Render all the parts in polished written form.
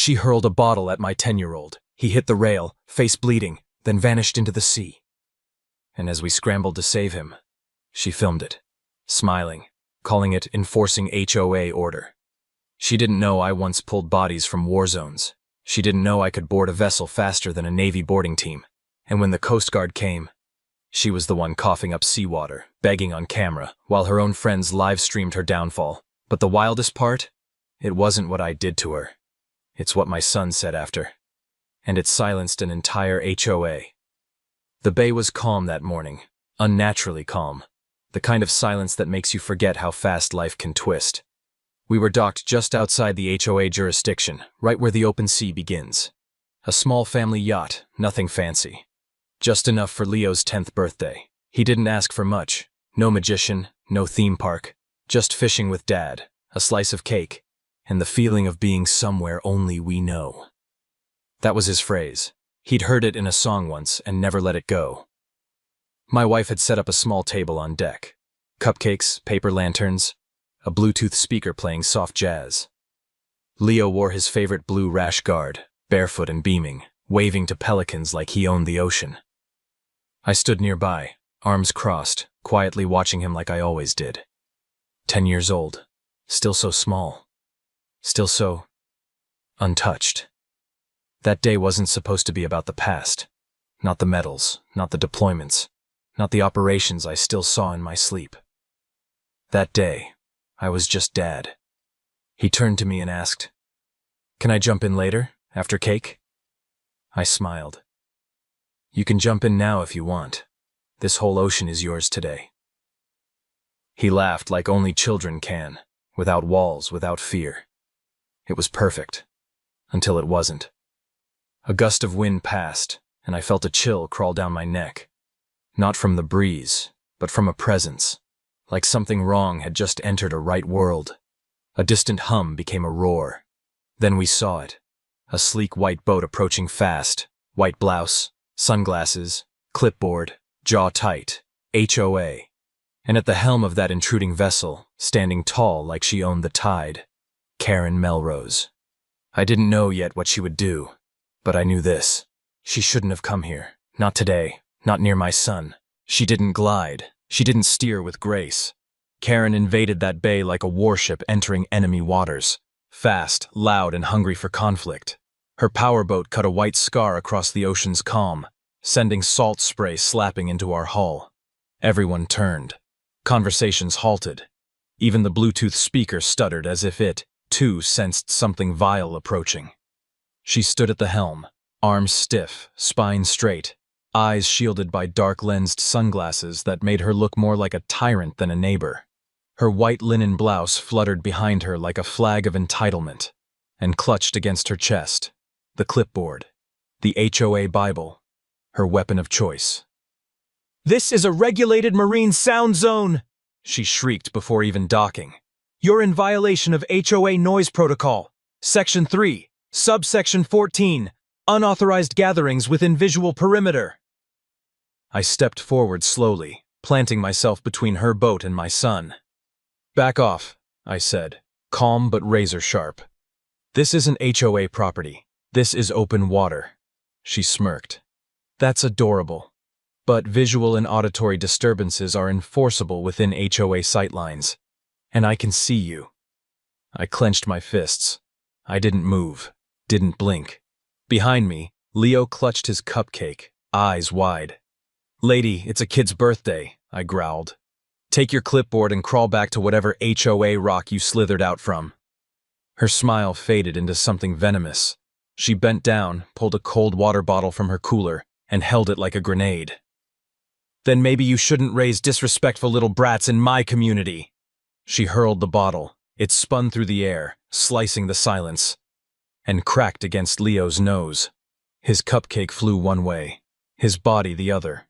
She hurled a bottle at my 10-year-old. He hit the rail, face bleeding, then vanished into the sea. And as we scrambled to save him, she filmed it, smiling, calling it enforcing HOA order. She didn't know I once pulled bodies from war zones. She didn't know I could board a vessel faster than a Navy boarding team. And when the Coast Guard came, she was the one coughing up seawater, begging on camera, while her own friends live-streamed her downfall. But the wildest part? It wasn't what I did to her. It's what my son said after. And it silenced an entire HOA. The bay was calm that morning, unnaturally calm. The kind of silence that makes you forget how fast life can twist. We were docked just outside the HOA jurisdiction, right where the open sea begins. A small family yacht, nothing fancy. Just enough for Leo's 10th birthday. He didn't ask for much. No magician, no theme park. Just fishing with Dad, a slice of cake, and the feeling of being somewhere only we know. That was his phrase. He'd heard it in a song once and never let it go. My wife had set up a small table on deck. Cupcakes, paper lanterns, a Bluetooth speaker playing soft jazz. Leo wore his favorite blue rash guard, barefoot and beaming, waving to pelicans like he owned the ocean. I stood nearby, arms crossed, quietly watching him like I always did. 10 years old, still so small, still so untouched. That day wasn't supposed to be about the past. Not the medals, not the deployments, not the operations I still saw in my sleep. That day, I was just Dad. He turned to me and asked, "Can I jump in later, after cake?" I smiled. "You can jump in now if you want. This whole ocean is yours today." He laughed like only children can, without walls, without fear. It was perfect, until it wasn't. A gust of wind passed, and I felt a chill crawl down my neck. Not from the breeze, but from a presence, like something wrong had just entered a right world. A distant hum became a roar. Then we saw it, a sleek white boat approaching fast, white blouse, sunglasses, clipboard, jaw tight, HOA. And at the helm of that intruding vessel, standing tall like she owned the tide, Karen Melrose. I didn't know yet what she would do, but I knew this. She shouldn't have come here. Not today. Not near my son. She didn't glide. She didn't steer with grace. Karen invaded that bay like a warship entering enemy waters. Fast, loud, and hungry for conflict. Her powerboat cut a white scar across the ocean's calm, sending salt spray slapping into our hull. Everyone turned. Conversations halted. Even the Bluetooth speaker stuttered as if it, too, sensed something vile approaching. She stood at the helm, arms stiff, spine straight, eyes shielded by dark-lensed sunglasses that made her look more like a tyrant than a neighbor. Her white linen blouse fluttered behind her like a flag of entitlement, and clutched against her chest, the clipboard, the HOA Bible, her weapon of choice. "This is a regulated marine sound zone," she shrieked before even docking. "You're in violation of HOA noise protocol, Section 3, Subsection 14, unauthorized gatherings within visual perimeter." I stepped forward slowly, planting myself between her boat and my son. "Back off," I said, calm but razor sharp. "This isn't HOA property. This is open water." She smirked. "That's adorable. But visual and auditory disturbances are enforceable within HOA sightlines. And I can see you." I clenched my fists. I didn't move, didn't blink. Behind me, Leo clutched his cupcake, eyes wide. "Lady, it's a kid's birthday," I growled. "Take your clipboard and crawl back to whatever HOA rock you slithered out from." Her smile faded into something venomous. She bent down, pulled a cold water bottle from her cooler, and held it like a grenade. "Then maybe you shouldn't raise disrespectful little brats in my community." She hurled the bottle. It spun through the air, slicing the silence, and cracked against Leo's nose. His cupcake flew one way, his body the other.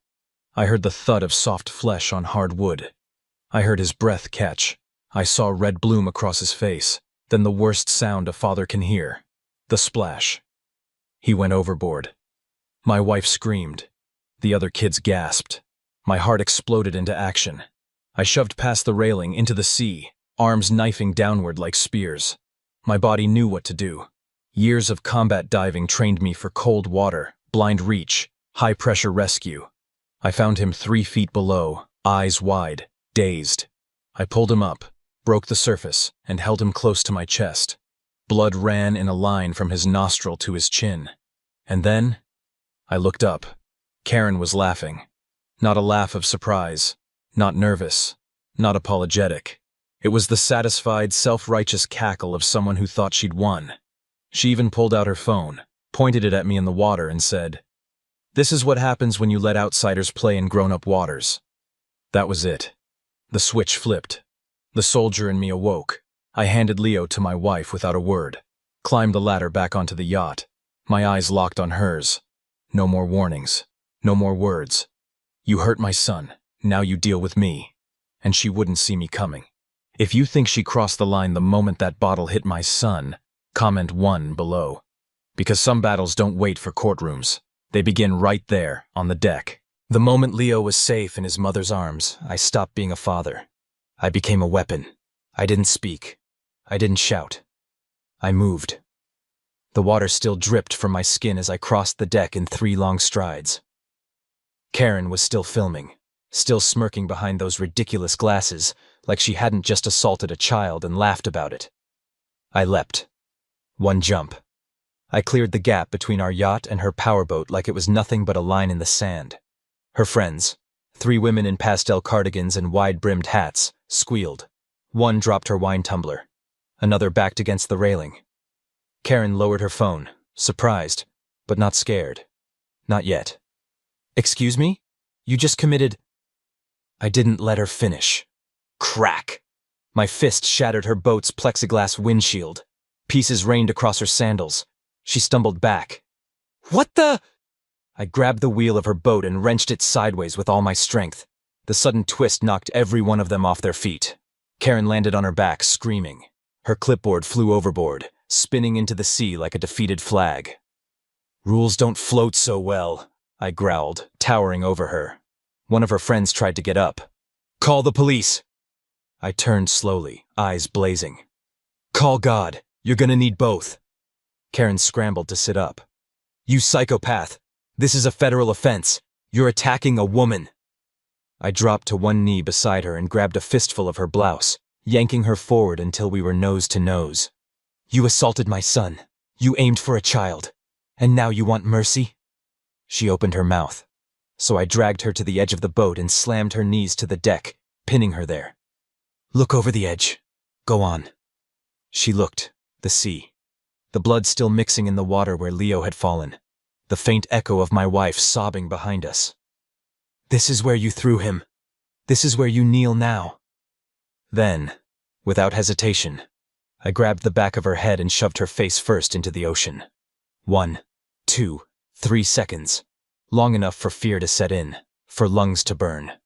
I heard the thud of soft flesh on hard wood. I heard his breath catch. I saw red bloom across his face, then the worst sound a father can hear, the splash. He went overboard. My wife screamed. The other kids gasped. My heart exploded into action. I shoved past the railing into the sea, arms knifing downward like spears. My body knew what to do. Years of combat diving trained me for cold water, blind reach, high-pressure rescue. I found him 3 feet below, eyes wide, dazed. I pulled him up, broke the surface, and held him close to my chest. Blood ran in a line from his nostril to his chin. And then, I looked up. Karen was laughing. Not a laugh of surprise, not nervous, not apologetic. It was the satisfied, self-righteous cackle of someone who thought she'd won. She even pulled out her phone, pointed it at me in the water, and said, "This is what happens when you let outsiders play in grown-up waters." That was it. The switch flipped. The soldier in me awoke. I handed Leo to my wife without a word, climbed the ladder back onto the yacht. My eyes locked on hers. No more warnings. No more words. You hurt my son. Now you deal with me. And she wouldn't see me coming. If you think she crossed the line the moment that bottle hit my son, comment 1 below. Because some battles don't wait for courtrooms. They begin right there, on the deck. The moment Leo was safe in his mother's arms, I stopped being a father. I became a weapon. I didn't speak. I didn't shout. I moved. The water still dripped from my skin as I crossed the deck in 3 long strides. Karen was still filming, still smirking behind those ridiculous glasses, like she hadn't just assaulted a child and laughed about it. I leapt. 1 jump. I cleared the gap between our yacht and her powerboat like it was nothing but a line in the sand. Her friends, 3 women in pastel cardigans and wide-brimmed hats, squealed. 1 dropped her wine tumbler. Another backed against the railing. Karen lowered her phone, surprised, but not scared. Not yet. "Excuse me? You just committed—" I didn't let her finish. Crack! My fist shattered her boat's plexiglass windshield. Pieces rained across her sandals. She stumbled back. "What the—" I grabbed the wheel of her boat and wrenched it sideways with all my strength. The sudden twist knocked every one of them off their feet. Karen landed on her back, screaming. Her clipboard flew overboard, spinning into the sea like a defeated flag. "Rules don't float so well," I growled, towering over her. One of her friends tried to get up. "Call the police." I turned slowly, eyes blazing. "Call God. You're gonna need both." Karen scrambled to sit up. "You psychopath. This is a federal offense. You're attacking a woman." I dropped to 1 knee beside her and grabbed a fistful of her blouse, yanking her forward until we were nose to nose. "You assaulted my son. You aimed for a child. And now you want mercy?" She opened her mouth. So I dragged her to the edge of the boat and slammed her knees to the deck, pinning her there. "Look over the edge. Go on." She looked. The sea. The blood still mixing in the water where Leo had fallen. The faint echo of my wife sobbing behind us. "This is where you threw him. This is where you kneel now." Then, without hesitation, I grabbed the back of her head and shoved her face first into the ocean. 1, 2, 3 seconds. Long enough for fear to set in, for lungs to burn.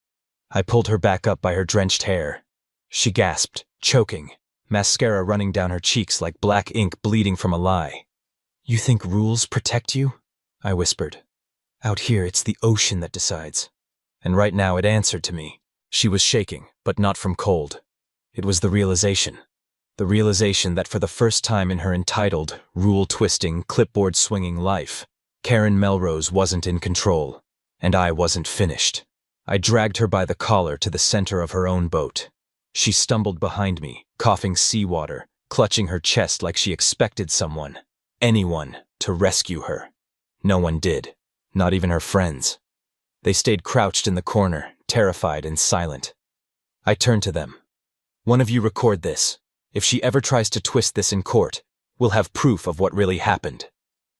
I pulled her back up by her drenched hair. She gasped, choking, mascara running down her cheeks like black ink bleeding from a lie. "You think rules protect you?" I whispered. "Out here, it's the ocean that decides." And right now it answered to me. She was shaking, but not from cold. It was the realization that for the first time in her entitled, rule-twisting, clipboard-swinging life, Karen Melrose wasn't in control, and I wasn't finished. I dragged her by the collar to the center of her own boat. She stumbled behind me, coughing seawater, clutching her chest like she expected someone, anyone, to rescue her. No one did, not even her friends. They stayed crouched in the corner, terrified and silent. I turned to them. "One of you record this. If she ever tries to twist this in court, we'll have proof of what really happened."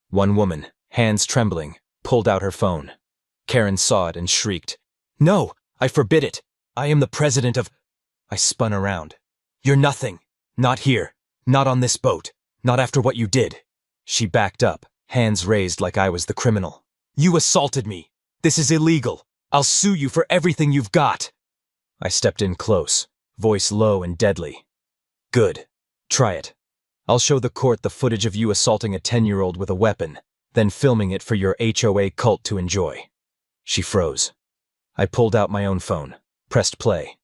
One woman, hands trembling, pulled out her phone. Karen saw it and shrieked, "No, I forbid it. I am the president of—" I spun around. "You're nothing. Not here. Not on this boat. Not after what you did." She backed up, hands raised like I was the criminal. "You assaulted me. This is illegal. I'll sue you for everything you've got." I stepped in close, voice low and deadly. "Good. Try it. I'll show the court the footage of you assaulting a 10-year-old with a weapon, then filming it for your HOA cult to enjoy." She froze. I pulled out my own phone, pressed play.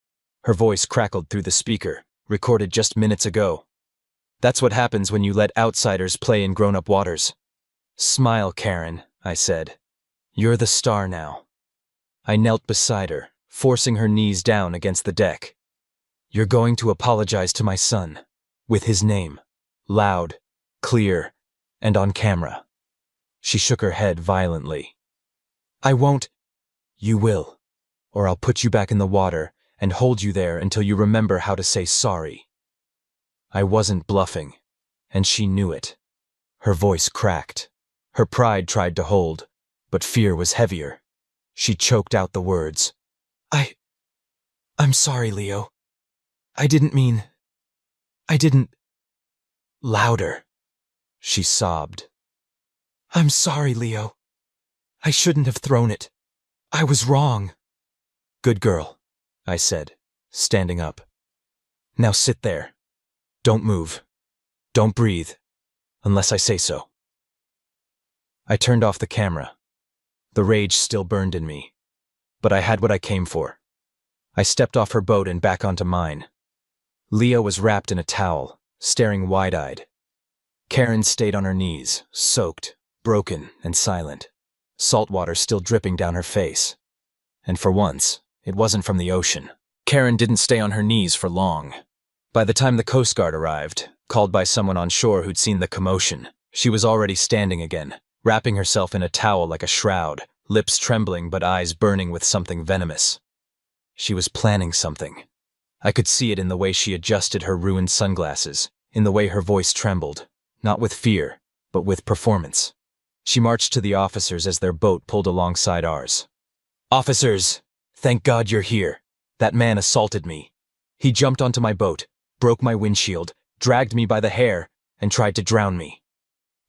Her voice crackled through the speaker, recorded just minutes ago. That's what happens when you let outsiders play in grown-up waters. Smile, Karen, I said. You're the star now. I knelt beside her, forcing her knees down against the deck. You're going to apologize to my son, with his name, loud, clear, and on camera. She shook her head violently. I won't. You will, or I'll put you back in the water and hold you there until you remember how to say sorry. I wasn't bluffing, and she knew it. Her voice cracked. Her pride tried to hold, but fear was heavier. She choked out the words. I'm sorry, Leo. I didn't. Louder. She sobbed. I'm sorry, Leo. I shouldn't have thrown it. I was wrong. Good girl, I said, standing up. Now sit there. Don't move. Don't breathe, unless I say so. I turned off the camera. The rage still burned in me, but I had what I came for. I stepped off her boat and back onto mine. Leo was wrapped in a towel, staring wide-eyed. Karen stayed on her knees, soaked, broken, and silent, salt water still dripping down her face. And for once, it wasn't from the ocean. Karen didn't stay on her knees for long. By the time the Coast Guard arrived, called by someone on shore who'd seen the commotion, she was already standing again, wrapping herself in a towel like a shroud, lips trembling but eyes burning with something venomous. She was planning something. I could see it in the way she adjusted her ruined sunglasses, in the way her voice trembled, not with fear, but with performance. She marched to the officers as their boat pulled alongside ours. Officers, thank God you're here. That man assaulted me. He jumped onto my boat, broke my windshield, dragged me by the hair, and tried to drown me.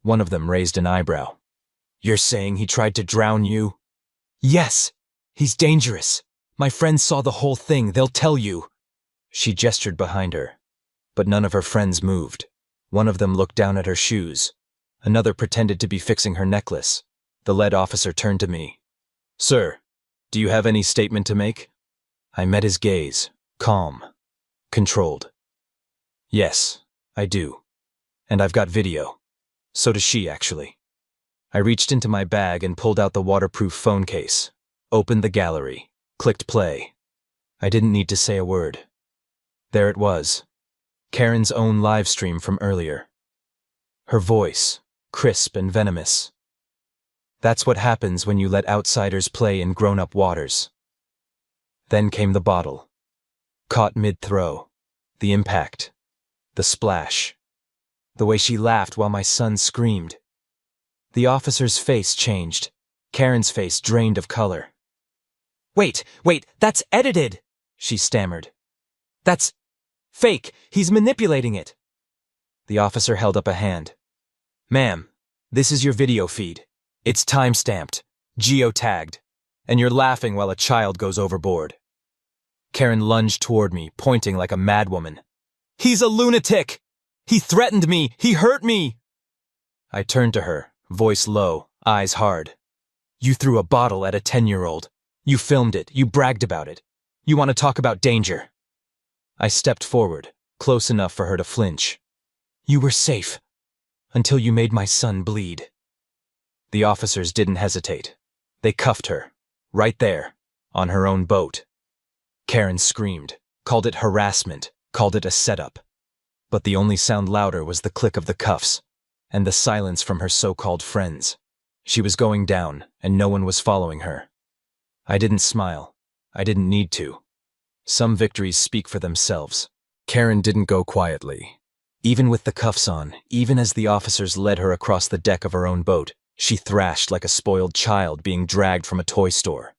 One of them raised an eyebrow. You're saying he tried to drown you? Yes. He's dangerous. My friends saw the whole thing. They'll tell you. She gestured behind her, but none of her friends moved. One of them looked down at her shoes. Another pretended to be fixing her necklace. The lead officer turned to me. Sir, do you have any statement to make? I met his gaze, calm, controlled. Yes, I do. And I've got video. So does she, actually. I reached into my bag and pulled out the waterproof phone case, opened the gallery, clicked play. I didn't need to say a word. There it was, Karen's own live stream from earlier. Her voice, crisp and venomous. That's what happens when you let outsiders play in grown-up waters. Then came the bottle. Caught mid-throw. The impact. The splash. The way she laughed while my son screamed. The officer's face changed. Karen's face drained of color. Wait, that's edited, she stammered. That's fake. He's manipulating it. The officer held up a hand. Ma'am, this is your video feed. It's time-stamped, geotagged, and you're laughing while a child goes overboard. Karen lunged toward me, pointing like a madwoman. He's a lunatic! He threatened me! He hurt me! I turned to her, voice low, eyes hard. You threw a bottle at a 10-year-old. You filmed it. You bragged about it. You want to talk about danger. I stepped forward, close enough for her to flinch. You were safe, until you made my son bleed. The officers didn't hesitate. They cuffed her, right there, on her own boat. Karen screamed, called it harassment, called it a setup. But the only sound louder was the click of the cuffs, and the silence from her so-called friends. She was going down, and no one was following her. I didn't smile. I didn't need to. Some victories speak for themselves. Karen didn't go quietly. Even with the cuffs on, even as the officers led her across the deck of her own boat, she thrashed like a spoiled child being dragged from a toy store.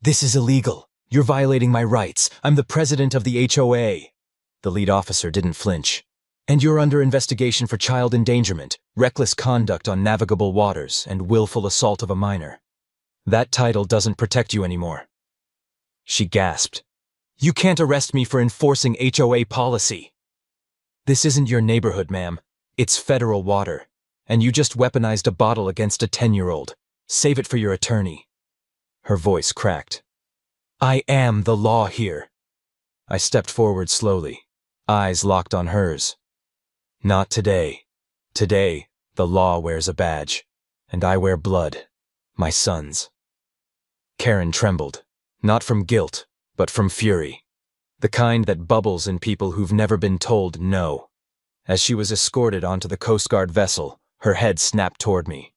This is illegal. You're violating my rights. I'm the president of the HOA. The lead officer didn't flinch. And you're under investigation for child endangerment, reckless conduct on navigable waters, and willful assault of a minor. That title doesn't protect you anymore. She gasped. You can't arrest me for enforcing HOA policy. This isn't your neighborhood, ma'am. It's federal water. And you just weaponized a bottle against a 10-year-old. Save it for your attorney. Her voice cracked. I am the law here. I stepped forward slowly, eyes locked on hers. Not today. Today, the law wears a badge, and I wear blood, my son's. Karen trembled, not from guilt, but from fury. The kind that bubbles in people who've never been told no. As she was escorted onto the Coast Guard vessel, her head snapped toward me.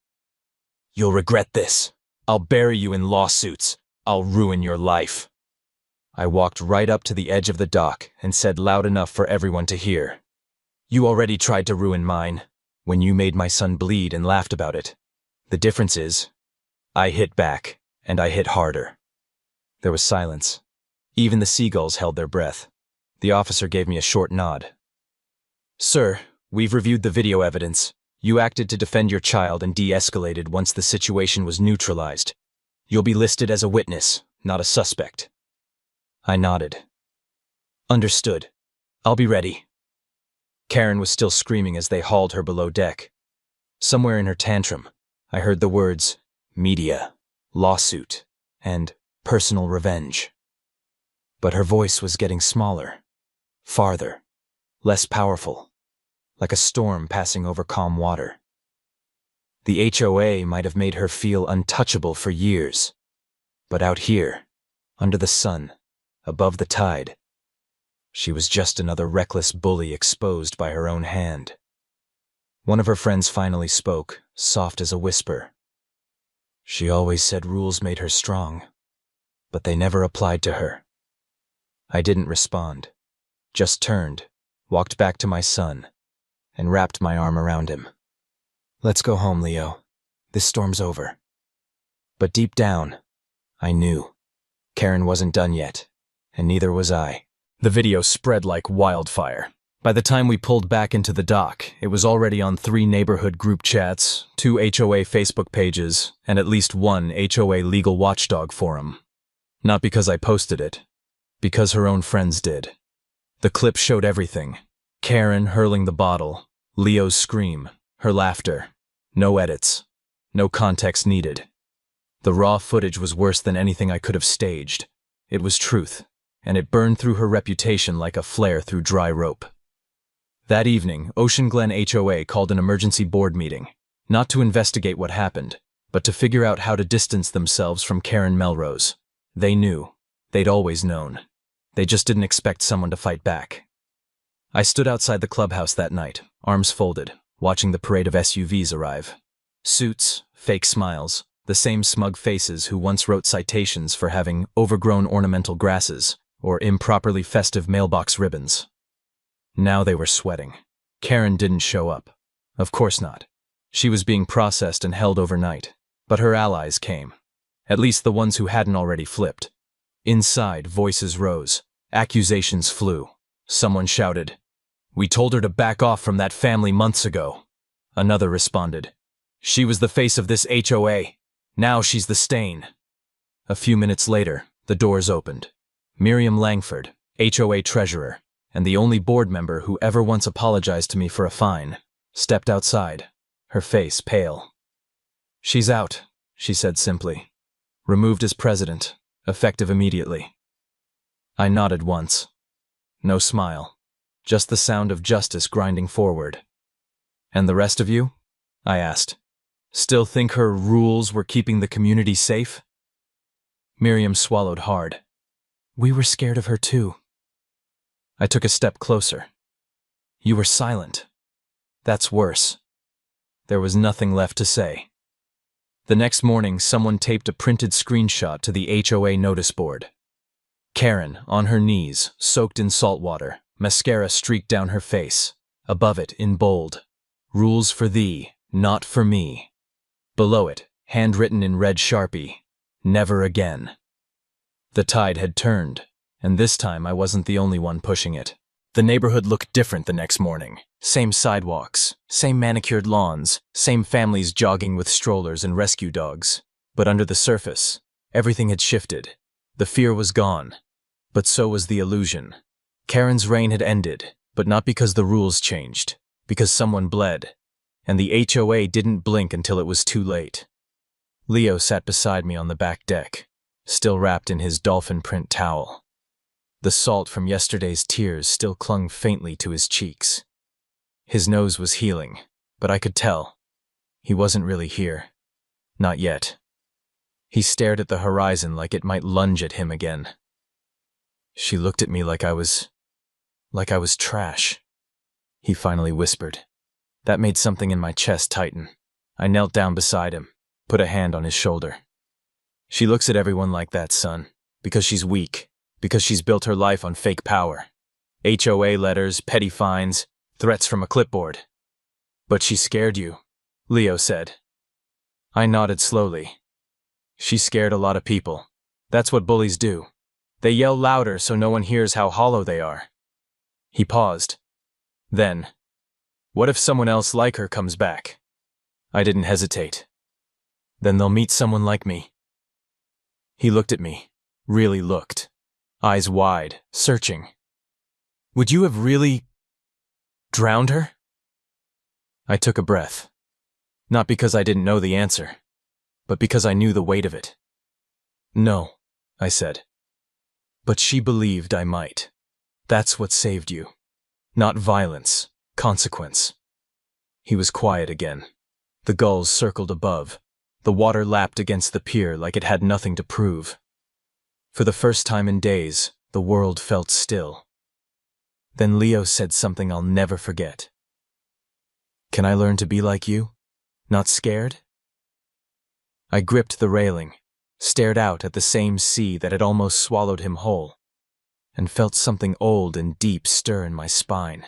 "You'll regret this. I'll bury you in lawsuits. I'll ruin your life." I walked right up to the edge of the dock and said loud enough for everyone to hear. "You already tried to ruin mine, when you made my son bleed and laughed about it. The difference is, I hit back, and I hit harder." There was silence. Even the seagulls held their breath. The officer gave me a short nod. "Sir, we've reviewed the video evidence. You acted to defend your child and de-escalated once the situation was neutralized. You'll be listed as a witness, not a suspect." I nodded. "Understood. I'll be ready." Karen was still screaming as they hauled her below deck. Somewhere in her tantrum, I heard the words, media, lawsuit, and personal revenge. But her voice was getting smaller, farther, less powerful, like a storm passing over calm water. The HOA might have made her feel untouchable for years, but out here, under the sun, above the tide, she was just another reckless bully exposed by her own hand. One of her friends finally spoke, soft as a whisper. She always said rules made her strong, but they never applied to her. I didn't respond, just turned, walked back to my son, and wrapped my arm around him. "Let's go home, Leo. This storm's over." But deep down, I knew. Karen wasn't done yet, and neither was I. The video spread like wildfire. By the time we pulled back into the dock, it was already on 3 neighborhood group chats, 2 HOA Facebook pages, and at least 1 HOA legal watchdog forum. Not because I posted it, because her own friends did. The clip showed everything. Karen hurling the bottle, Leo's scream, her laughter. No edits. No context needed. The raw footage was worse than anything I could have staged. It was truth, and it burned through her reputation like a flare through dry rope. That evening, Ocean Glen HOA called an emergency board meeting, not to investigate what happened, but to figure out how to distance themselves from Karen Melrose. They knew. They'd always known. They just didn't expect someone to fight back. I stood outside the clubhouse that night, arms folded, watching the parade of SUVs arrive. Suits, fake smiles, the same smug faces who once wrote citations for having overgrown ornamental grasses or improperly festive mailbox ribbons. Now they were sweating. Karen didn't show up. Of course not. She was being processed and held overnight. But her allies came. At least the ones who hadn't already flipped. Inside, voices rose. Accusations flew. Someone shouted, "We told her to back off from that family months ago." Another responded, "She was the face of this HOA. Now she's the stain." A few minutes later, the doors opened. Miriam Langford, HOA treasurer, and the only board member who ever once apologized to me for a fine, stepped outside, her face pale. "She's out," she said simply. "Removed as president, effective immediately." I nodded once. No smile, just the sound of justice grinding forward. "And the rest of you?" I asked. "Still think her rules were keeping the community safe?" Miriam swallowed hard. "We were scared of her too." I took a step closer. "You were silent. That's worse." There was nothing left to say. The next morning, someone taped a printed screenshot to the HOA notice board. Karen, on her knees, soaked in salt water, mascara streaked down her face. Above it, in bold, "Rules for thee, not for me." Below it, handwritten in red Sharpie, "Never again." The tide had turned, and this time I wasn't the only one pushing it. The neighborhood looked different the next morning. Same sidewalks, same manicured lawns, same families jogging with strollers and rescue dogs. But under the surface, everything had shifted. The fear was gone, but so was the illusion. Karen's reign had ended, but not because the rules changed, because someone bled, and the HOA didn't blink until it was too late. Leo sat beside me on the back deck, still wrapped in his dolphin print towel. The salt from yesterday's tears still clung faintly to his cheeks. His nose was healing, but I could tell. He wasn't really here. Not yet. He stared at the horizon like it might lunge at him again. She looked at me like I was trash. He finally whispered. That made something in my chest tighten. I knelt down beside him, put a hand on his shoulder. She looks at everyone like that, son, because she's weak, because she's built her life on fake power. HOA letters, petty fines, threats from a clipboard. But she scared you, Leo said. I nodded slowly. She scared a lot of people. That's what bullies do. They yell louder so no one hears how hollow they are. He paused. Then, what if someone else like her comes back? I didn't hesitate. Then they'll meet someone like me. He looked at me, really looked, eyes wide, searching. Would you have really drowned her? I took a breath. Not because I didn't know the answer, but because I knew the weight of it. No, I said. But she believed I might. That's what saved you. Not violence, consequence. He was quiet again. The gulls circled above. The water lapped against the pier like it had nothing to prove. For the first time in days, the world felt still. Then Leo said something I'll never forget. Can I learn to be like you? Not scared? I gripped the railing, stared out at the same sea that had almost swallowed him whole, and felt something old and deep stir in my spine.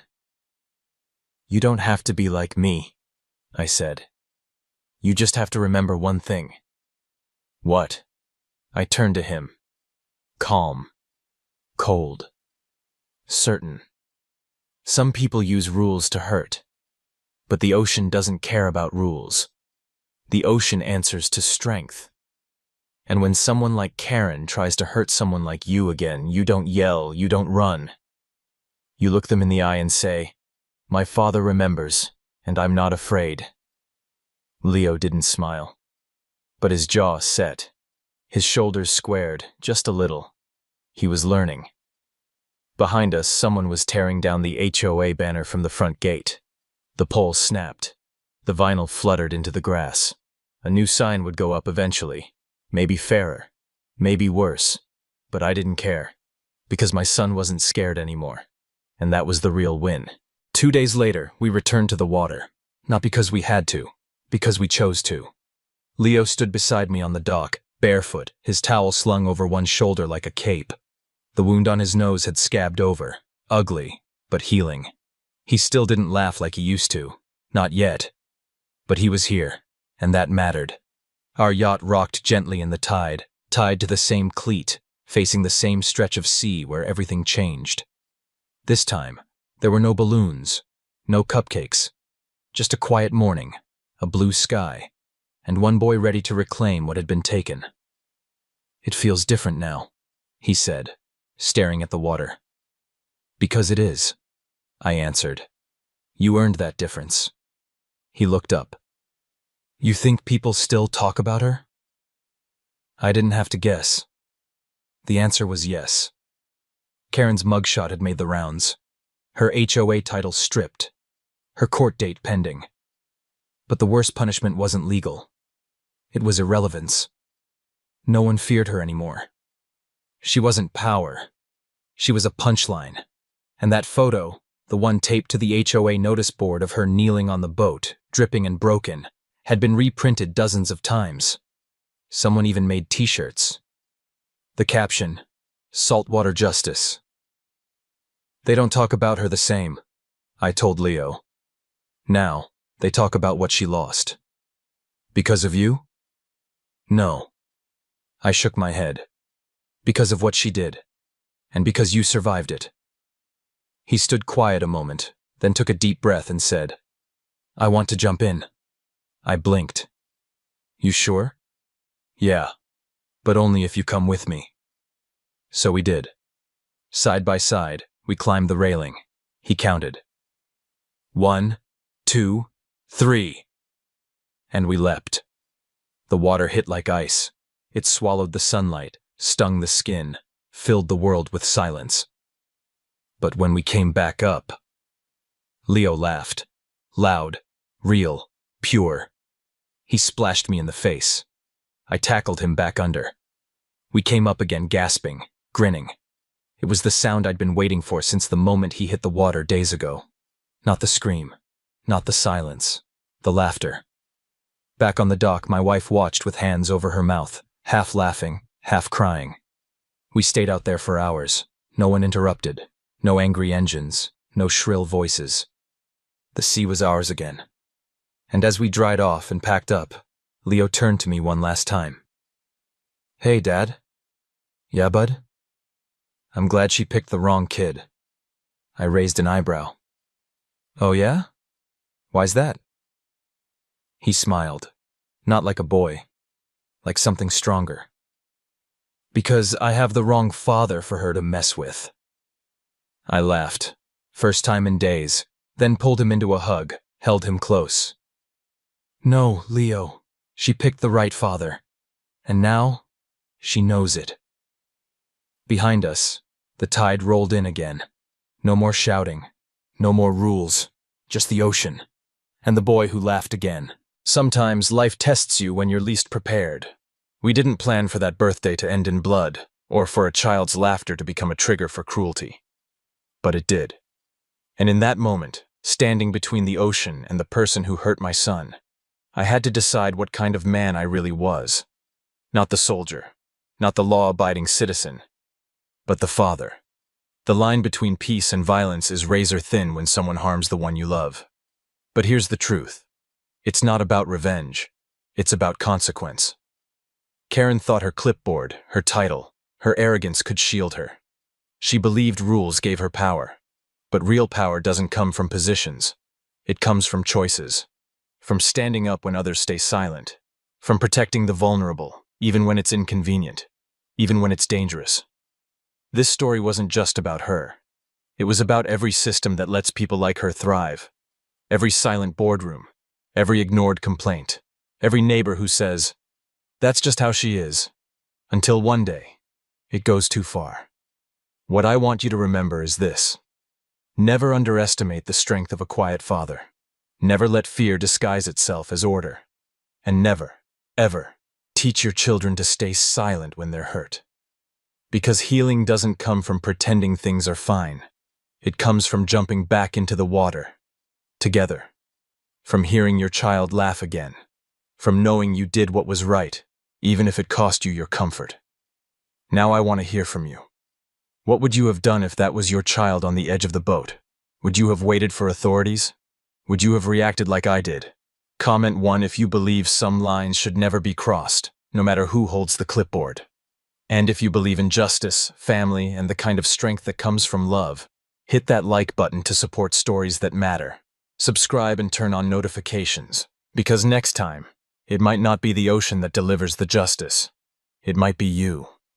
You don't have to be like me, I said. You just have to remember one thing. What? I turned to him. Calm. Cold. Certain. Some people use rules to hurt. But the ocean doesn't care about rules. The ocean answers to strength. And when someone like Karen tries to hurt someone like you again, you don't yell, you don't run. You look them in the eye and say, my father remembers, and I'm not afraid. Leo didn't smile, but his jaw set. His shoulders squared, just a little. He was learning. Behind us, someone was tearing down the HOA banner from the front gate. The pole snapped. The vinyl fluttered into the grass. A new sign would go up eventually. Maybe fairer. Maybe worse. But I didn't care. Because my son wasn't scared anymore. And that was the real win. 2 days later, we returned to the water. Not because we had to. Because we chose to. Leo stood beside me on the dock, barefoot, his towel slung over one shoulder like a cape. The wound on his nose had scabbed over. Ugly, but healing. He still didn't laugh like he used to. Not yet. But he was here, and that mattered. Our yacht rocked gently in the tide, tied to the same cleat, facing the same stretch of sea where everything changed. This time, there were no balloons, no cupcakes. Just a quiet morning, a blue sky, and one boy ready to reclaim what had been taken. It feels different now, he said, staring at the water. Because it is, I answered. You earned that difference. He looked up. You think people still talk about her? I didn't have to guess. The answer was yes. Karen's mugshot had made the rounds. Her HOA title stripped. Her court date pending. But the worst punishment wasn't legal. It was irrelevance. No one feared her anymore. She wasn't power. She was a punchline. And that photo, the one taped to the HOA notice board of her kneeling on the boat, dripping and broken, had been reprinted dozens of times. Someone even made t-shirts. The caption, Saltwater Justice. They don't talk about her the same, I told Leo. Now, they talk about what she lost. Because of you? No. I shook my head. Because of what she did. And because you survived it. He stood quiet a moment, then took a deep breath and said, I want to jump in. I blinked. You sure? Yeah, but only if you come with me. So we did. Side by side, we climbed the railing. He counted. 1, 2, 3. And we leapt. The water hit like ice. It swallowed the sunlight, stung the skin, filled the world with silence. But when we came back up, Leo laughed. Loud, real, pure. He splashed me in the face. I tackled him back under. We came up again, gasping, grinning. It was the sound I'd been waiting for since the moment he hit the water days ago. Not the scream, not the silence, the laughter. Back on the dock, my wife watched with hands over her mouth, half laughing, half crying. We stayed out there for hours. No one interrupted. No angry engines. No shrill voices. The sea was ours again. And as we dried off and packed up, Leo turned to me one last time. "Hey, Dad." "Yeah, bud?" "I'm glad she picked the wrong kid." I raised an eyebrow. "Oh yeah? Why's that?" He smiled. Not like a boy. Like something stronger. "Because I have the wrong father for her to mess with." I laughed. First time in days. Then pulled him into a hug, held him close. "No, Leo. She picked the right father. And now, she knows it." Behind us, the tide rolled in again. No more shouting. No more rules. Just the ocean. And the boy who laughed again. Sometimes life tests you when you're least prepared. We didn't plan for that birthday to end in blood, or for a child's laughter to become a trigger for cruelty. But it did. And in that moment, standing between the ocean and the person who hurt my son, I had to decide what kind of man I really was. Not the soldier, not the law-abiding citizen, but the father. The line between peace and violence is razor thin when someone harms the one you love. But here's the truth. It's not about revenge. It's about consequence. Karen thought her clipboard, her title, her arrogance could shield her. She believed rules gave her power. But real power doesn't come from positions. It comes from choices. From standing up when others stay silent. From protecting the vulnerable, even when it's inconvenient. Even when it's dangerous. This story wasn't just about her. It was about every system that lets people like her thrive. Every silent boardroom. Every ignored complaint. Every neighbor who says, "That's just how she is." Until one day, it goes too far. What I want you to remember is this. Never underestimate the strength of a quiet father. Never let fear disguise itself as order. And never, ever, teach your children to stay silent when they're hurt. Because healing doesn't come from pretending things are fine. It comes from jumping back into the water. Together. From hearing your child laugh again. From knowing you did what was right, even if it cost you your comfort. Now I want to hear from you. What would you have done if that was your child on the edge of the boat? Would you have waited for authorities? Would you have reacted like I did? Comment 1 if you believe some lines should never be crossed, no matter who holds the clipboard. And if you believe in justice, family, and the kind of strength that comes from love, hit that like button to support stories that matter. Subscribe and turn on notifications, because next time, it might not be the ocean that delivers the justice. It might be you.